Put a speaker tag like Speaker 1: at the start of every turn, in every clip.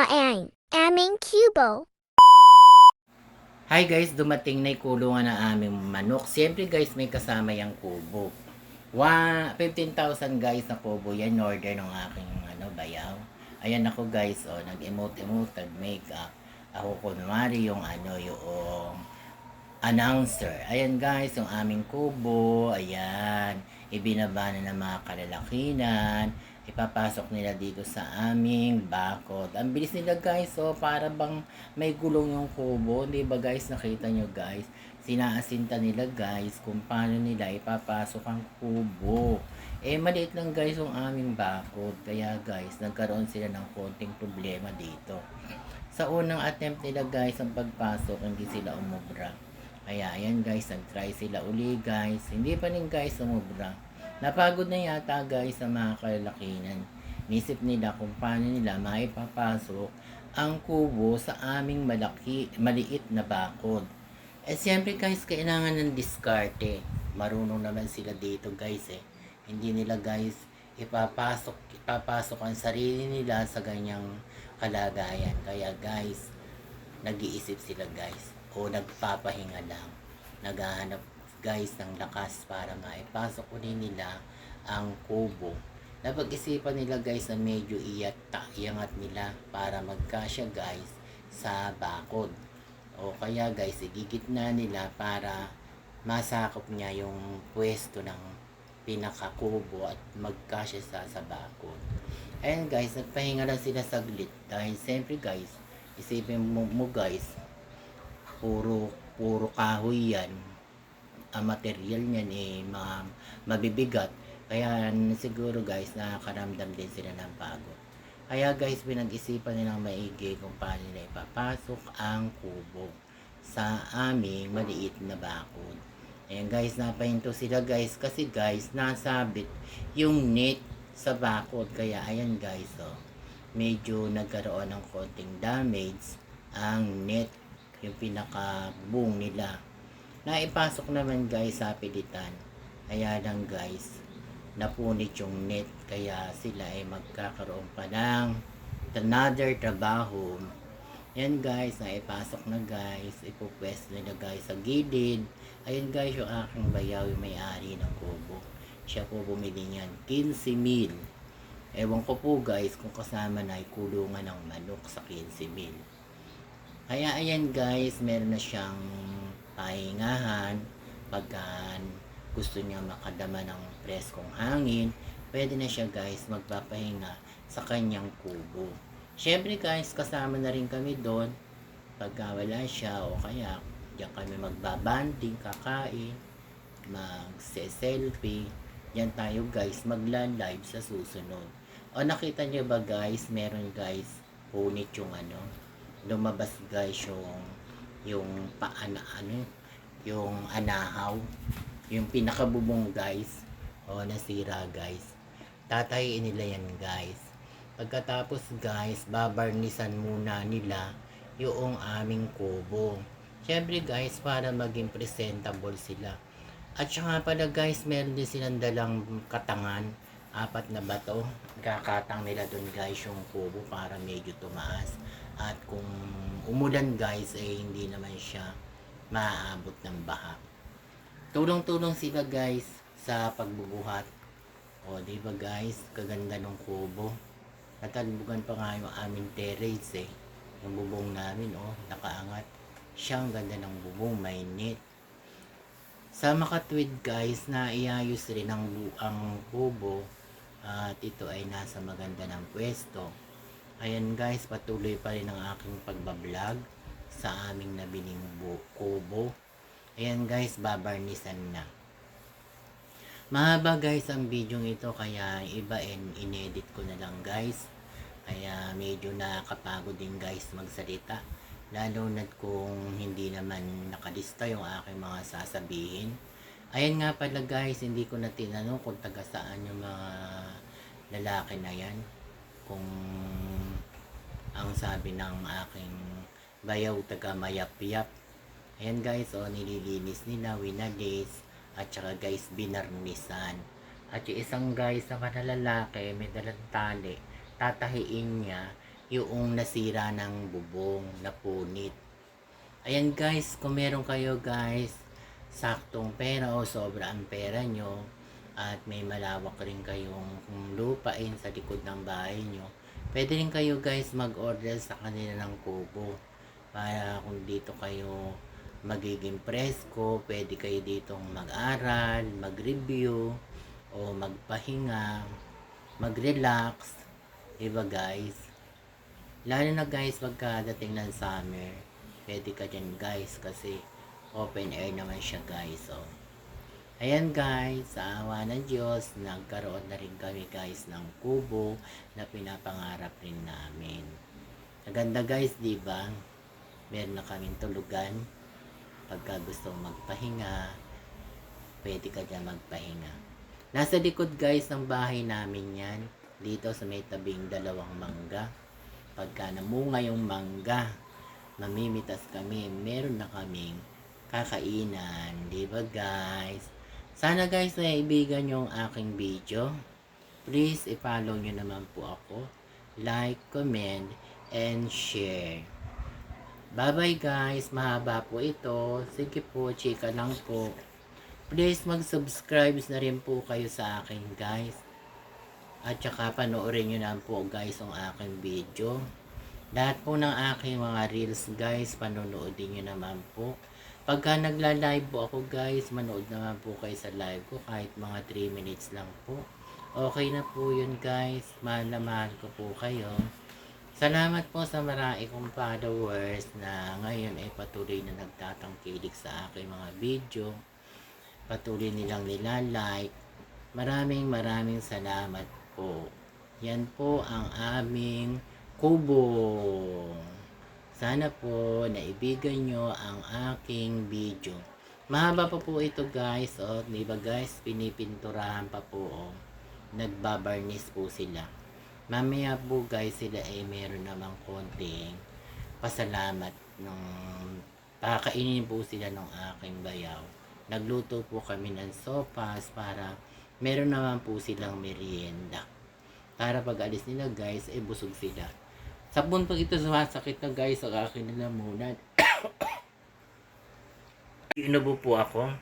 Speaker 1: ang aming kubo.
Speaker 2: Hi guys, dumating na yung kulungan ng aming manok. Siyempre guys, may kasama yung kubo. 15,000 guys na kubo yan, in order ng aking bayaw. Ayan ako guys, nag-emote-emote, nag-makeup. Ako kunwari yung yung announcer. Ayan guys, yung aming kubo, ayan. Ibinaba na ng mga kalalakinan. Ipapasok nila dito sa aming bakod. Ang bilis nila guys, para bang may gulong yung kubo. Di ba guys, nakita nyo guys? Sinaasinta nila guys kung paano nila ipapasok ang kubo. Maliit lang guys yung aming bakod. Kaya guys, nagkaroon sila ng konting problema dito. Sa unang attempt nila guys, ang pagpasok, hindi sila umubra. Kaya ayan guys, nag-try sila uli guys. Hindi pa rin guys umubra. Napagod na yata guys sa mga kalalakinan. Nisip nila kung paano nila maipapasok ang kubo sa aming maliit na bakod. Siyempre guys, kailangan ng diskarte. Marunong naman sila dito guys Hindi nila guys ipapasok ang sarili nila sa ganyang kalagayan. Kaya guys, nag-iisip sila guys o nagpapahinga lang. Naghahanap guys ng lakas para maipasok ulit nila ang kubo. Napag-isipan nila guys na medyo iangat nila para magkasya guys sa bakod. O kaya guys, igigitna nila para masakop niya yung pwesto ng pinakakubo at magkasya sa bakod. Ayan guys, nagpahinga lang sila saglit dahil siyempre guys, isipin mo guys, puro kahoy yan. Ang material niyan mabibigat. Kaya siguro guys, nakakaramdam din sila ng pagod. Kaya guys, pinag-isipan nilang maigi kung paano nila ipapasok ang kubo sa aming maliit na bakod. Ayan guys, napahinto sila guys kasi guys, nasabit yung net sa bakod. Kaya ayan guys, medyo nagkaroon ng konting damage ang net, yung pinaka-boom nila. Naipasok naman guys sa pilitan. Kaya lang guys, napunit yung net. Kaya sila ay magkakaroon pa ng another trabaho. Yan guys, naipasok na guys. Ipupwes nila guys sa gilid. Ayun guys, yung aking bayaw, yung may-ari ng kubo. Siya po bumili niyan, 15,000. Ewan ko po guys kung kasama na kulungan ng manok sa 15,000. Kaya ayan guys, meron na siyang pahingahan pagka gusto niya makadama ng preskong hangin. Pwede na siya guys magpapahinga sa kanyang kubo. Syempre guys, kasama na rin kami doon pagka wala siya, o kaya diyan kami magbabanding, kakain, magse-selfie. Yan tayo guys, magla-live sa susunod. O nakita niyo ba guys, meron guys punit yung lumabas guys yung yung anahaw, yung pinakabubong guys, nasira guys. Tatayin nila yan guys. Pagkatapos guys, babarnisan muna nila yung aming kubo. Syempre guys, para maging presentable sila. At saka pala guys, meron din silang dalang katangan, 4 na bato. Kakatang nila dun guys yung kubo para medyo tumaas. At kung umulan guys, hindi naman siya maaabot ng baha. Tulong-tulong sila guys sa pagbubuhat. O di ba guys, kaganda ng kubo. Natalbugan pa nga yung aming terrace Yung bubong namin nakaangat. Siyang ganda ng bubong, may net. Sa makatwid guys, na iayos rin ang kubo. At ito ay nasa maganda ng pwesto. Ayan guys, patuloy pa rin ang aking pagbablog sa aming nabiling kubo. Ayan guys, babarnisan na. Mahaba guys ang video ito, kaya iba inedit ko na lang guys. Kaya medyo nakakapagod din guys magsalita. Lalo na kung hindi naman nakalista yung aking mga sasabihin. Ayan nga pala guys, hindi ko na tinanong kung taga saan yung mga lalaki na yan. Kung ang sabi ng aking bayaw, taga mayap-yap. Ayan guys, nililinis nila, winalis, at saka guys, binarnisan. At yung isang guys naman na lalaki, may dalang tali, tatahiin niya yung nasira ng bubong, napunit. Ayan guys, kung meron kayo guys, saktong pera o sobra ang pera nyo, at may malawak rin kayong lupain sa likod ng bahay nyo, pwede rin kayo guys mag-order sa kanila ng kubo. Para kung dito kayo magiging presko, pwede kayo ditong mag-aral, mag-review, o magpahinga, mag-relax. Diba guys? Lalo na guys, pagkadating ng summer, pwede ka dyan guys kasi open air naman siya guys. So, ayan guys, sa awa ng Diyos, nagkaroon na rin kami guys ng kubo na pinapangarap rin namin. Maganda guys, di ba? Meron na kaming tulugan. Pagka gusto magpahinga, pwede ka dyan magpahinga. Nasa likod guys ng bahay namin yan. Dito sa may tabing dalawang mangga. Pagka namunga yung mangga, mamimitas kami. Meron na kaming kakainan. Diba guys? Sana guys, naibigan yung aking video. Please, i-follow nyo naman po ako. Like, comment, and share. Bye-bye guys. Mahaba po ito. Sige po, chika lang po. Please, mag-subscribe na rin po kayo sa akin guys. At saka panoorin nyo na po guys ang aking video. Lahat po ng aking mga reels guys, panonoodin nyo naman po. Pagka nagla-live po ako guys, manood naman po kayo sa live ko kahit mga 3 minutes lang po. Okay na po yun guys. Mahal na mahal ko po kayo. Salamat po sa marami kong followers na ngayon ay patuloy na nagtatangkilik sa aking mga video. Patuloy nilang nilalike. Maraming salamat po. Yan po ang aming kubo. Sana po naibigan nyo ang aking video. Mahaba pa po ito guys. O, diba guys, pinipinturahan pa po. O. Nagbabarnis po sila. Mamaya po guys, sila ay meron namang konting pasalamat ng pakakainin po sila ng aking bayaw. Nagluto po kami ng sopas para meron naman po silang merienda. Para pag alis nila guys, ay busog sila. Sa puntong ito sumasakit na guys ang aking lalamunan. Inubo po ako.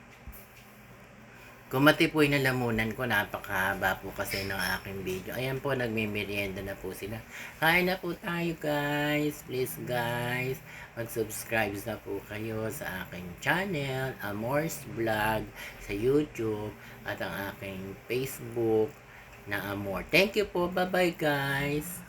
Speaker 2: Kumati po yung lalamunan ko, napakahaba po kasi ng aking video. Ayan po, nagme-merienda na po sila. Kain na po tayo guys. Please guys, mag-subscribe na po kayo sa aking channel, Amor's Vlog, sa YouTube, at ang aking Facebook na Amor. Thank you po. Bye-bye guys.